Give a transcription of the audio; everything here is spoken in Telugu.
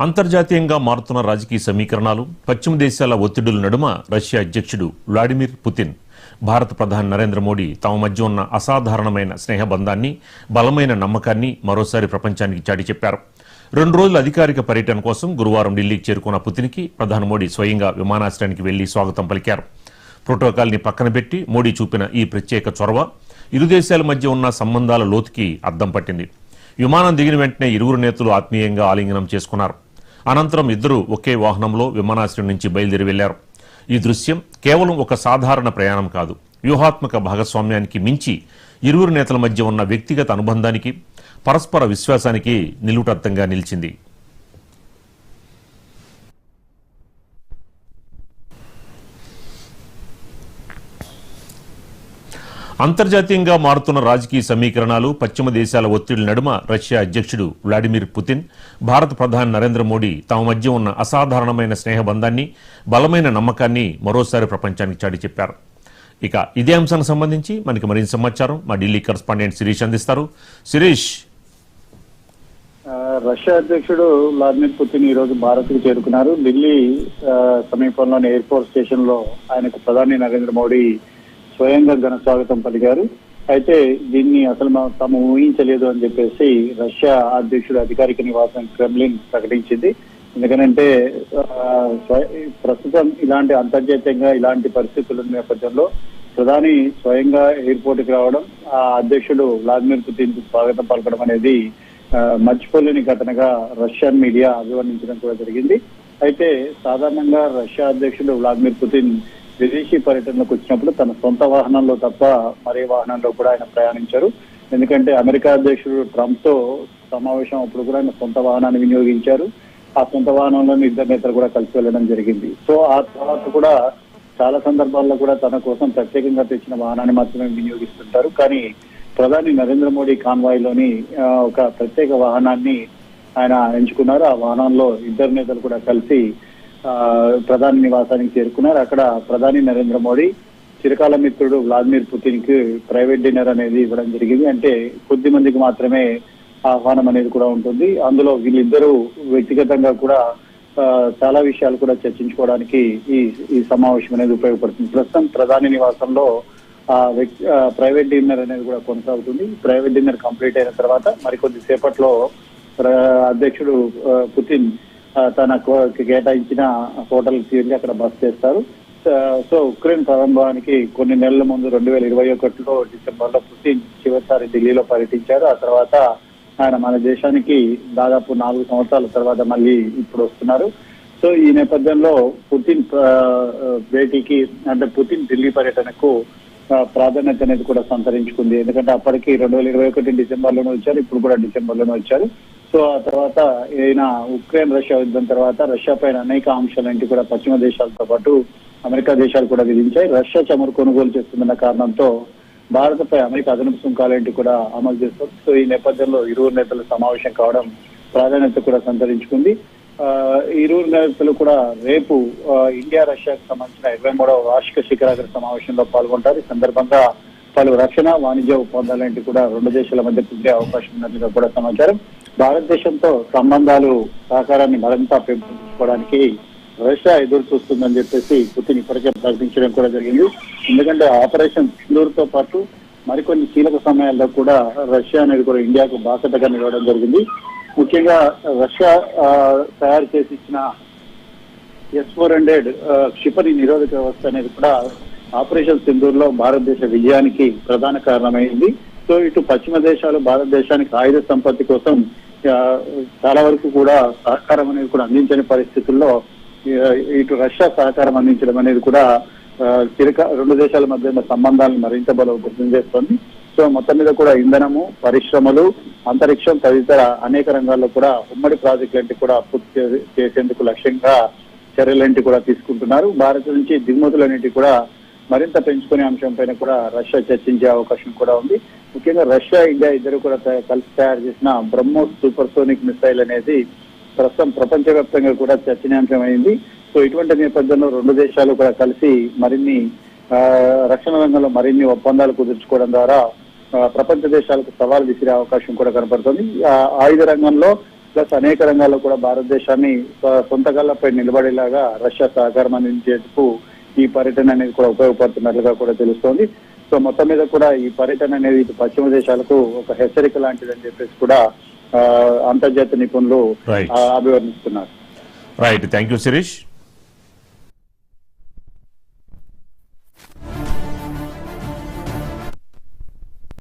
అంతర్జాతీయంగా మారుతున్న రాజకీయ సమీకరణాలు, పశ్చిమ దేశాల ఒత్తిడుల నడుమ రష్యా అధ్యక్షుడు వ్లాడిమిర్ పుతిన్, భారత ప్రధాని నరేంద్ర మోడీ తమ మధ్య ఉన్న అసాధారణమైన స్నేహబంధాన్ని, బలమైన నమ్మకాన్ని మరోసారి ప్రపంచానికి చాటి చెప్పారు. 2 రోజుల అధికారిక పర్యటన కోసం గురువారం ఢిల్లీకి చేరుకున్న పుతిన్కి ప్రధాని మోడీ స్వయంగా విమానాశ్రయానికి వెళ్లి స్వాగతం పలికారు. ప్రోటోకాల్ని పక్కన పెట్టి మోడీ చూపిన ఈ ప్రత్యేక చొరవ ఇరు దేశాల మధ్య ఉన్న సంబంధాల లోతుకి అద్దం పట్టింది. విమానం దిగిన వెంటనే ఇరువురు నేతలు ఆత్మీయంగా ఆలింగనం చేసుకున్నారు. అనంతరం ఇద్దరు ఒకే వాహనంలో విమానాశ్రయం నుంచి బయలుదేరి వెళ్లారు. ఈ దృశ్యం కేవలం ఒక సాధారణ ప్రయాణం కాదు, వ్యూహాత్మక భాగస్వామ్యానికి మించి ఇరువురు నేతల మధ్య ఉన్న వ్యక్తిగత అనుబంధానికి, పరస్పర విశ్వాసానికి నిలువుటద్దంగా నిలిచింది. అంతర్జాతీయంగా మారుతున్న రాజకీయ సమీకరణాలు, పశ్చిమ దేశాల ఒత్తిడి నడుమ రష్యా అధ్యక్షుడు వ్లాడిమిర్ పుతిన్, భారత ప్రధాని నరేంద్ర మోడీ తమ మధ్య ఉన్న అసాధారణమైన స్నేహబంధాన్ని, బలమైన నమ్మకాన్ని మరోసారి ప్రపంచానికి చాటి చెప్పారు. ఇక ఇదే అంశానికి సంబంధించి మనకి మరింత సమాచారం మా ఢిల్లీ కరెస్పాండెంట్ శిరీష్ అందిస్తారు. శిరీష్, రష్యా అధ్యక్షుడు వ్లాదిమిర్ పుతిన్ ఈ రోజు భారత్ కు చేరుకున్నారు. ఢిల్లీ సమీపంలోని ఎయిర్పోర్ట్ స్టేషన్ లో ఆయనకు ప్రధాని నరేంద్ర మోడీ స్వయంగా ఘన స్వాగతం పలికారు. అయితే దీన్ని అసలు తాము ఊహించలేదు అని చెప్పేసి రష్యా అధ్యక్షుడు అధికారిక నివాసం క్రెమ్లిన్ ప్రకటించింది. ఎందుకంటే ప్రస్తుతం ఇలాంటి అంతర్జాతీయంగా ఇలాంటి పరిస్థితుల నేపథ్యంలో ప్రధాని స్వయంగా ఎయిర్పోర్ట్ కి రావడం, ఆ అధ్యక్షుడు వ్లాదిమిర్ పుతిన్ కు స్వాగతం పలకడం అనేది మర్చిపోలేని ఘటనగా రష్యన్ మీడియా అభివర్ణించడం కూడా జరిగింది. అయితే సాధారణంగా రష్యా అధ్యక్షుడు వ్లాదిమిర్ పుతిన్ విదేశీ పర్యటనకు వచ్చినప్పుడు తన సొంత వాహనంలో తప్ప మరే వాహనంలో కూడా ఆయన ప్రయాణించారు. ఎందుకంటే అమెరికా అధ్యక్షుడు ట్రంప్ తో సమావేశం అప్పుడు కూడా ఆయన సొంత వాహనాన్ని వినియోగించారు. ఆ సొంత వాహనంలోని ఇద్దరు నేతలు కూడా కలిసి వెళ్ళడం జరిగింది. సో ఆ తర్వాత కూడా చాలా సందర్భాల్లో కూడా తన కోసం ప్రత్యేకంగా తెచ్చిన వాహనాన్ని మాత్రమే వినియోగిస్తుంటారు. కానీ ప్రధాని నరేంద్ర మోడీ కాన్వాయ్ లోని ఒక ప్రత్యేక వాహనాన్ని ఆయన ఎంచుకున్నారు. ఆ వాహనంలో ఇద్దరు నేతలు కూడా కలిసి ప్రధాని నివాసానికి చేరుకున్నారు. అక్కడ ప్రధాని నరేంద్ర మోడీ చిరకాల మిత్రుడు వ్లాదిమిర్ పుతిన్ కి ప్రైవేట్ డిన్నర్ అనేది ఇవ్వడం జరిగింది. అంటే కొద్ది మందికి మాత్రమే ఆహ్వానం అనేది కూడా ఉంటుంది. అందులో వీళ్ళిద్దరూ వ్యక్తిగతంగా కూడా చాలా విషయాలు కూడా చర్చించుకోవడానికి ఈ సమావేశం అనేది ఉపయోగపడుతుంది. ప్రస్తుతం ప్రధాని నివాసంలో ప్రైవేట్ డిన్నర్ అనేది కూడా కొనసాగుతుంది. ప్రైవేట్ డిన్నర్ కంప్లీట్ అయిన తర్వాత మరికొద్ది సేపట్లో అధ్యక్షుడు పుతిన్ తన కేటాయించిన హోటల్ తీరి అక్కడ బస చేస్తారు. సో ఉక్రెయిన్ ప్రారంభానికి కొన్ని నెలల ముందు 2021లో డిసెంబర్లో పుతిన్ చివరిసారి ఢిల్లీలో పర్యటించారు. ఆ తర్వాత ఆయన మన దేశానికి దాదాపు 4 సంవత్సరాల తర్వాత మళ్ళీ ఇప్పుడు వస్తున్నారు. సో ఈ నేపథ్యంలో పుతిన్ భేటీకి అంటే పుతిన్ ఢిల్లీ పర్యటనకు ప్రాధాన్యత అనేది కూడా సంతరించుకుంది. ఎందుకంటే అప్పటికి 2021 డిసెంబర్లోనే వచ్చారు, ఇప్పుడు కూడా డిసెంబర్లోనే వచ్చారు. సో ఆ తర్వాత ఈయన ఉక్రెయిన్ రష్యా యుద్ధం తర్వాత రష్యా పైన అనేక ఆంక్షలన్నింటి కూడా పశ్చిమ దేశాలతో పాటు అమెరికా దేశాలు కూడా విధించాయి. రష్యా చమురు కొనుగోలు చేస్తున్న కారణంతో భారత్పై అమెరికా అదనపు సుంకాలేంటి కూడా అమలు చేస్తారు. సో ఈ నేపథ్యంలో ఇరువురు నేతలు సమావేశం కావడం ప్రాధాన్యత కూడా సంతరించుకుంది. ఇరువురు నేతలు కూడా రేపు ఇండియా రష్యాకు సంబంధించిన 23వ వార్షిక శిఖరాగ్ర సమావేశంలో పాల్గొంటారు. ఈ సందర్భంగా పలు రక్షణ, వాణిజ్య ఒప్పందాలంటి కూడా 2 దేశాల మధ్య కుదిరే అవకాశం ఉన్నట్లుగా కూడా సమాచారం. భారతదేశంతో సంబంధాలు, సహకారాన్ని మరింత పెంపొందించుకోవడానికి రష్యా ఎదురు చూస్తుందని చెప్పేసి పుతిన్ ఇప్పటికే ప్రకటించడం కూడా జరిగింది. ఎందుకంటే ఆపరేషన్ సింధూర్ తో పాటు మరికొన్ని కీలక సమయాల్లో కూడా రష్యా అనేది కూడా ఇండియాకు బాసటగా నిలవడం జరిగింది. ముఖ్యంగా రష్యా తయారు చేసి ఇచ్చిన S-400 క్షిపణి నిరోధక వ్యవస్థ అనేది కూడా ఆపరేషన్ సింధూర్ లో భారతదేశ విజయానికి ప్రధాన కారణమైంది. సో ఇటు పశ్చిమ దేశాలు భారతదేశానికి ఆయుధ సంపత్తి కోసం చాలా వరకు కూడా సహకారం అనేది కూడా అందించని పరిస్థితుల్లో ఇటు రష్యా సహకారం అందించడం అనేది కూడా 2 దేశాల మధ్య ఉన్న సంబంధాలను మరింత బలోపేతం చేస్తోంది. సో మొత్తం మీద కూడా ఇంధనము, పరిశ్రమలు, అంతరిక్షం తదితర అనేక రంగాల్లో కూడా ఉమ్మడి ప్రాజెక్టులంటి కూడా పూర్తి చేసేందుకు లక్ష్యంగా చర్యలంటి కూడా తీసుకుంటున్నారు. భారత్ నుంచి దిగుమతులన్నింటి కూడా మరింత పెంచుకునే అంశం పైన కూడా రష్యా చర్చించే అవకాశం కూడా ఉంది. ముఖ్యంగా రష్యా, ఇండియా ఇద్దరు కూడా కలిసి తయారు చేసిన బ్రహ్మోస్ సూపర్సోనిక్ మిసైల్ అనేది ప్రస్తుతం ప్రపంచవ్యాప్తంగా కూడా చర్చనీయాంశం అయింది. సో ఇటువంటి నేపథ్యంలో 2 దేశాలు కూడా కలిసి మరిన్ని రక్షణ రంగంలో మరిన్ని ఒప్పందాలు కుదుర్చుకోవడం ద్వారా ప్రపంచ దేశాలకు సవాల్ విసిరే అవకాశం కూడా కనపడుతుంది. ఆయుధ రంగంలో ప్లస్ అనేక రంగాల్లో కూడా భారతదేశాన్ని సొంత కాళ్ళపై నిలబడేలాగా రష్యా సహకారం అందించేందుకు ఈ పర్యటన అనేది కూడా ఉపయోగపడుతున్నట్లుగా కూడా తెలుస్తోంది. సో మొత్తం మీద కూడా ఈ పర్యటన అనేది ఇటు పశ్చిమ దేశాలకు ఒక హెచ్చరిక లాంటిదని చెప్పేసి కూడా అంతర్జాతీయ నిపుణులు అభివర్ణిస్తున్నారు. Right, thank you Sirish.